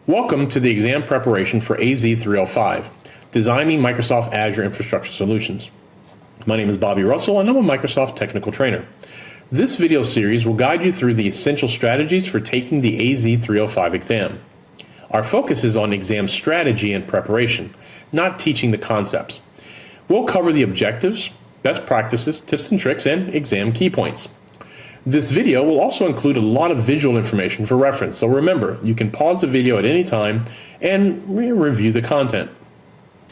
Welcome to the exam preparation for AZ-305, Designing Microsoft Azure Infrastructure Solutions. My name is Bobbie Russell and I'm a Microsoft Technical Trainer. This video series will guide you through the essential strategies for taking the AZ-305 exam. Our focus is on exam strategy and preparation, not teaching the concepts. We'll cover the objectives, best practices, tips and tricks, and exam key points. This video will also include a lot of visual information for reference, so remember, you can pause the video at any time and review the content.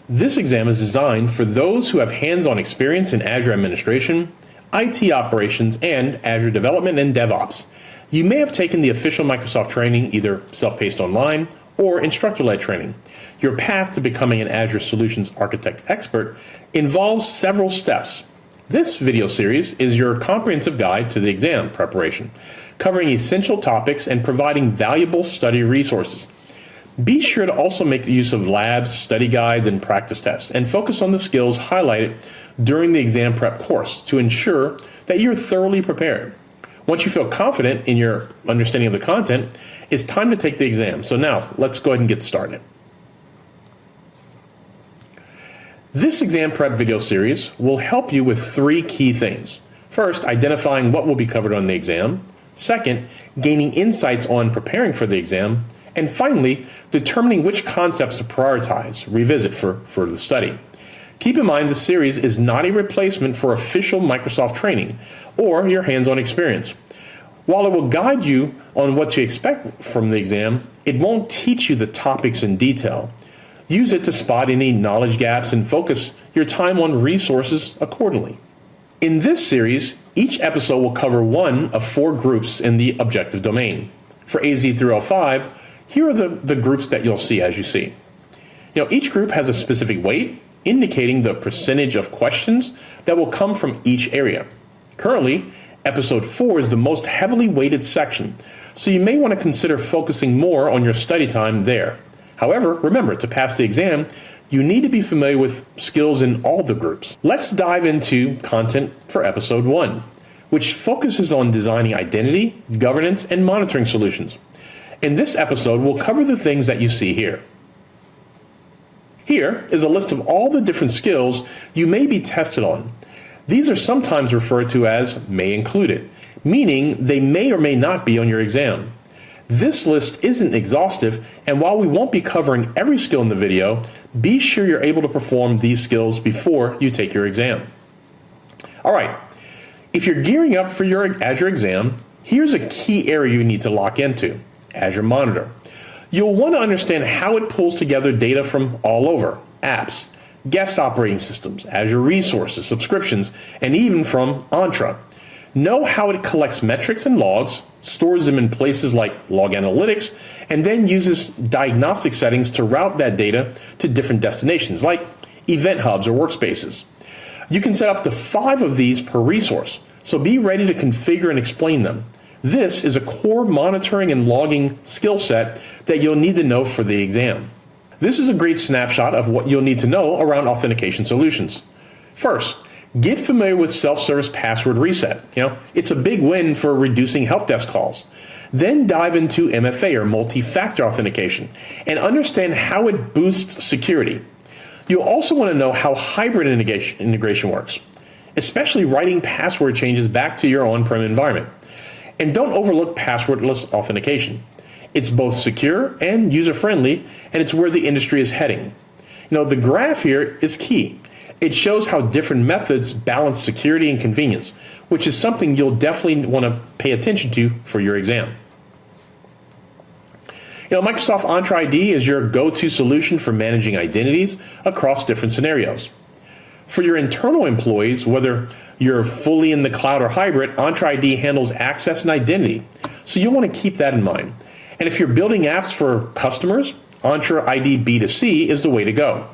This exam is designed for those who have hands-on experience in Azure administration, IT operations, and Azure development and DevOps. You may have taken the official Microsoft training, either self-paced online or instructor-led training. Your path to becoming an Azure Solutions Architect expert involves several steps. This video series is your comprehensive guide to the exam preparation, covering essential topics and providing valuable study resources. Be sure to also make use of labs, study guides, and practice tests, and focus on the skills highlighted during the exam prep course to ensure that you're thoroughly prepared. Once you feel confident in your understanding of the content, it's time to take the exam. So now, let's go ahead and get started. This exam prep video series will help you with three key things. First, identifying what will be covered on the exam. Second, gaining insights on preparing for the exam. And finally, determining which concepts to prioritize, revisit for further study. Keep in mind this series is not a replacement for official Microsoft training or your hands-on experience. While it will guide you on what to expect from the exam, it won't teach you the topics in detail. Use it to spot any knowledge gaps and focus your time on resources accordingly. In this series, each episode will cover one of four groups in the objective domain. For AZ-305, here are the groups that you'll see as you see. Each group has a specific weight, indicating the percentage of questions that will come from each area. Currently, episode 4 is the most heavily weighted section, so you may want to consider focusing more on your study time there. However, remember, to pass the exam, you need to be familiar with skills in all the groups. Let's dive into content for episode 1, which focuses on designing identity, governance, and monitoring solutions. In this episode, we'll cover the things that you see here. Here is a list of all the different skills you may be tested on. These are sometimes referred to as may included, meaning they may or may not be on your exam. This list isn't exhaustive, and while we won't be covering every skill in the video, be sure you're able to perform these skills before you take your exam. All right, if you're gearing up for your Azure exam, here's a key area you need to lock into: Azure Monitor. You'll want to understand how it pulls together data from all over: apps, guest operating systems, Azure resources, subscriptions, and even from Entra. Know how it collects metrics and logs, stores them in places like Log Analytics, and then uses diagnostic settings to route that data to different destinations like event hubs or workspaces. You can set up to 5 of these per resource, so be ready to configure and explain them. This is a core monitoring and logging skill set that you'll need to know for the exam. This is a great snapshot of what you'll need to know around authentication solutions. First, get familiar with self-service password reset. It's a big win for reducing help desk calls. Then dive into MFA or multi-factor authentication and understand how it boosts security. You'll also want to know how hybrid integration works, especially writing password changes back to your on-prem environment. And don't overlook passwordless authentication. It's both secure and user-friendly, and it's where the industry is heading. The graph here is key. It shows how different methods balance security and convenience, which is something you'll definitely want to pay attention to for your exam. Microsoft Entra ID is your go-to solution for managing identities across different scenarios. For your internal employees, whether you're fully in the cloud or hybrid, Entra ID handles access and identity, so you'll want to keep that in mind. And if you're building apps for customers, Entra ID B2C is the way to go.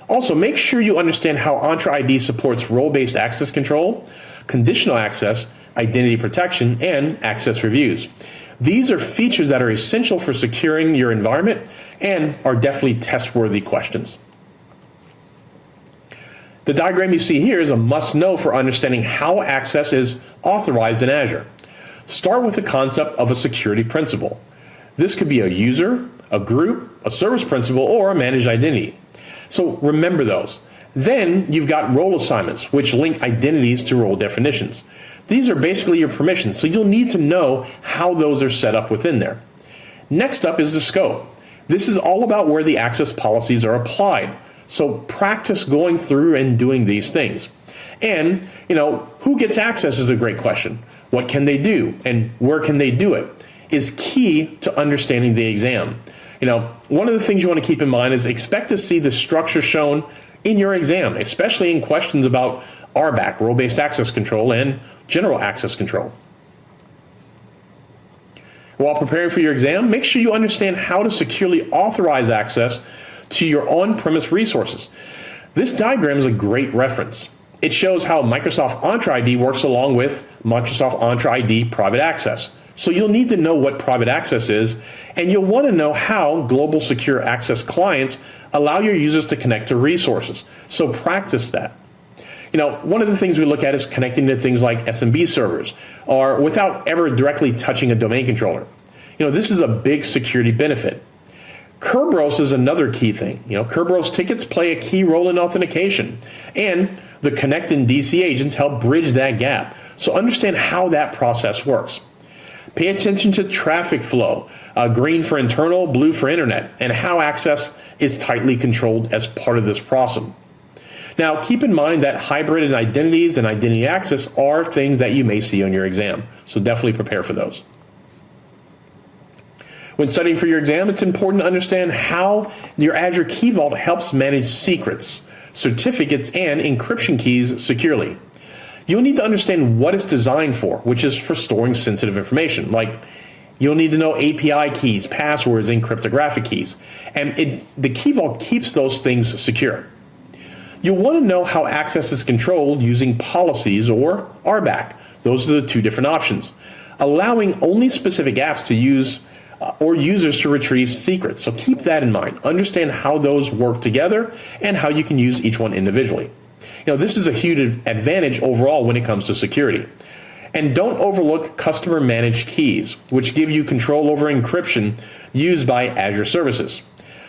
Also, make sure you understand how Entra ID supports role-based access control, conditional access, identity protection, and access reviews. These are features that are essential for securing your environment and are definitely test-worthy questions. The diagram you see here is a must-know for understanding how access is authorized in Azure. Start with the concept of a security principal. This could be a user, a group, a service principal, or a managed identity. So remember those. Then you've got role assignments, which link identities to role definitions. These are basically your permissions, so you'll need to know how those are set up within there. Next up is the scope. This is all about where the access policies are applied. So practice going through and doing these things. And, who gets access is a great question. What can they do and where can they do it is key to understanding the exam. One of the things you want to keep in mind is expect to see the structure shown in your exam, especially in questions about RBAC, role-based access control, and general access control. While preparing for your exam, make sure you understand how to securely authorize access to your on-premise resources. This diagram is a great reference. It shows how Microsoft Entra ID works along with Microsoft Entra ID Private Access. So you'll need to know what private access is, and you'll want to know how global secure access clients allow your users to connect to resources. So practice that. One of the things we look at is connecting to things like SMB servers, or without ever directly touching a domain controller. This is a big security benefit. Kerberos is another key thing. Kerberos tickets play a key role in authentication, and the Connect and DC agents help bridge that gap. So understand how that process works. Pay attention to traffic flow, green for internal, blue for internet, and how access is tightly controlled as part of this process. Now, keep in mind that hybrid identities and identity access are things that you may see on your exam, so definitely prepare for those. When studying for your exam, it's important to understand how your Azure Key Vault helps manage secrets, certificates, and encryption keys securely. You'll need to understand what it's designed for, which is for storing sensitive information. Like, you'll need to know API keys, passwords, and cryptographic keys. And the Key Vault keeps those things secure. You'll want to know how access is controlled using policies or RBAC. Those are the two different options, allowing only specific apps to use or users to retrieve secrets. So keep that in mind. Understand how those work together and how you can use each one individually. This is a huge advantage overall when it comes to security. And don't overlook customer managed keys, which give you control over encryption used by Azure services.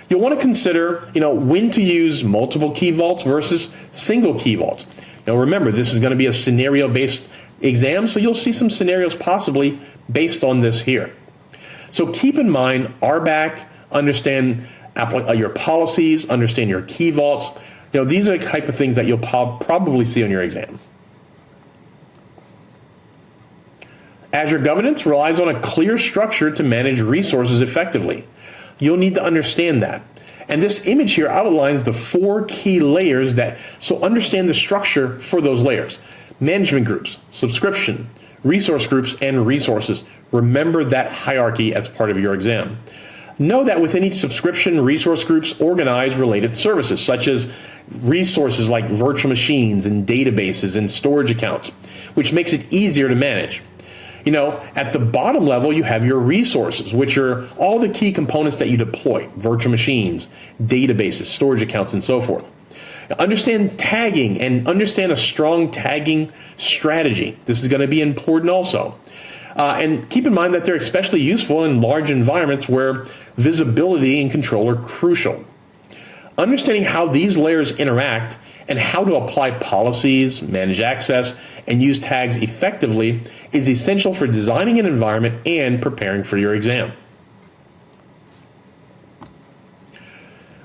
You'll want to consider, when to use multiple key vaults versus single key vaults. Remember, this is going to be a scenario-based exam, so you'll see some scenarios possibly based on this here. So keep in mind RBAC, understand your policies, understand your key vaults. These are the type of things that you'll probably see on your exam. Azure governance relies on a clear structure to manage resources effectively. You'll need to understand that. And this image here outlines the 4 key layers so understand the structure for those layers. Management groups, subscription, resource groups, and resources. Remember that hierarchy as part of your exam. Know that within each subscription, resource groups organize related services, such as resources like virtual machines and databases and storage accounts, which makes it easier to manage. At the bottom level, you have your resources, which are all the key components that you deploy, virtual machines, databases, storage accounts, and so forth. Understand tagging and understand a strong tagging strategy. This is going to be important also. And keep in mind that they're especially useful in large environments where visibility and control are crucial. Understanding how these layers interact and how to apply policies, manage access, and use tags effectively is essential for designing an environment and preparing for your exam.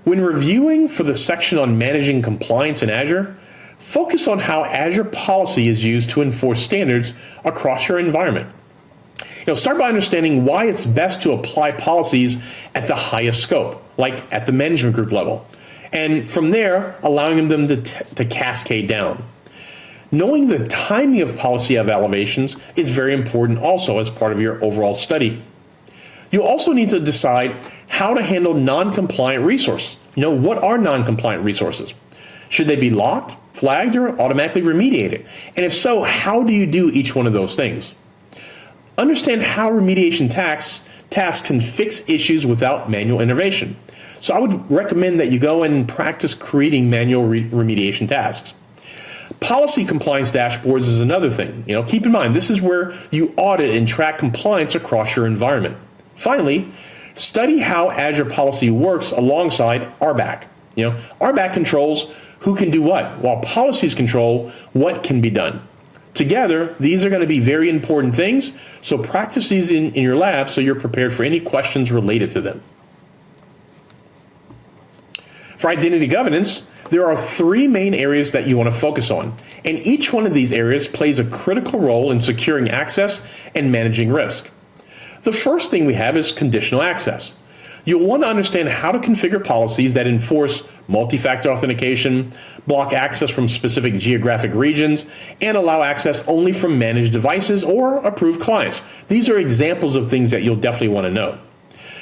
When reviewing for the section on managing compliance in Azure, focus on how Azure policy is used to enforce standards across your environment. Start by understanding why it's best to apply policies at the highest scope, like at the management group level, and from there, allowing them to cascade down. Knowing the timing of policy evaluations is very important also as part of your overall study. You also need to decide how to handle non-compliant resources. What are non-compliant resources? Should they be locked, flagged, or automatically remediated? And if so, how do you do each one of those things? Understand how remediation tasks can fix issues without manual intervention. So I would recommend that you go and practice creating manual remediation tasks. Policy compliance dashboards is another thing. Keep in mind, this is where you audit and track compliance across your environment. Finally, Study how Azure policy works alongside RBAC. RBAC controls who can do what, while policies control what can be done. Together, these are going to be very important things, so practice these in your lab so you're prepared for any questions related to them. For identity governance, there are 3 main areas that you want to focus on, and each one of these areas plays a critical role in securing access and managing risk. The first thing we have is conditional access. You'll want to understand how to configure policies that enforce multi-factor authentication, block access from specific geographic regions, and allow access only from managed devices or approved clients. These are examples of things that you'll definitely want to know.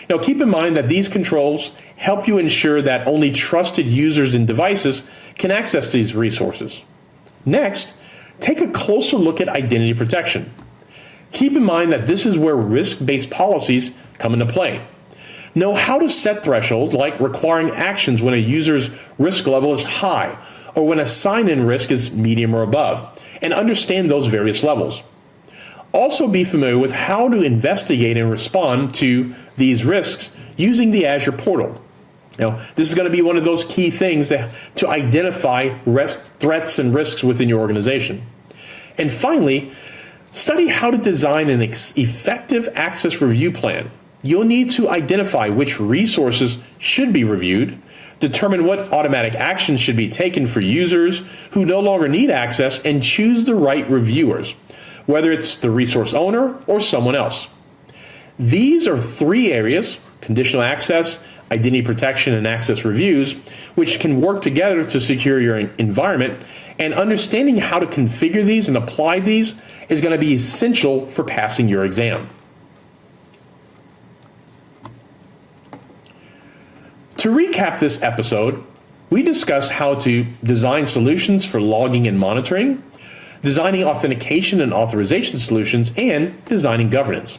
Now, keep in mind that these controls help you ensure that only trusted users and devices can access these resources. Next, take a closer look at identity protection. Keep in mind that this is where risk-based policies come into play. Know how to set thresholds, like requiring actions when a user's risk level is high or when a sign-in risk is medium or above, and understand those various levels. Also be familiar with how to investigate and respond to these risks using the Azure portal. Now, this is going to be one of those key things to identify threats and risks within your organization. And finally, study how to design an effective access review plan. You'll need to identify which resources should be reviewed, determine what automatic actions should be taken for users who no longer need access, and choose the right reviewers, whether it's the resource owner or someone else. These are 3 areas, conditional access, identity protection, and access reviews, which can work together to secure your environment, and understanding how to configure these and apply these is going to be essential for passing your exam. To recap this episode, we discussed how to design solutions for logging and monitoring, designing authentication and authorization solutions, and designing governance.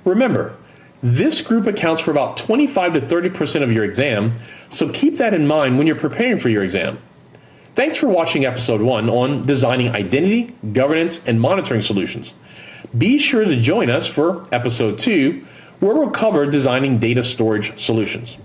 Remember, this group accounts for about 25 to 30% of your exam, so keep that in mind when you're preparing for your exam. Thanks for watching episode 1 on designing identity, governance, and monitoring solutions. Be sure to join us for episode 2, where we'll cover designing data storage solutions.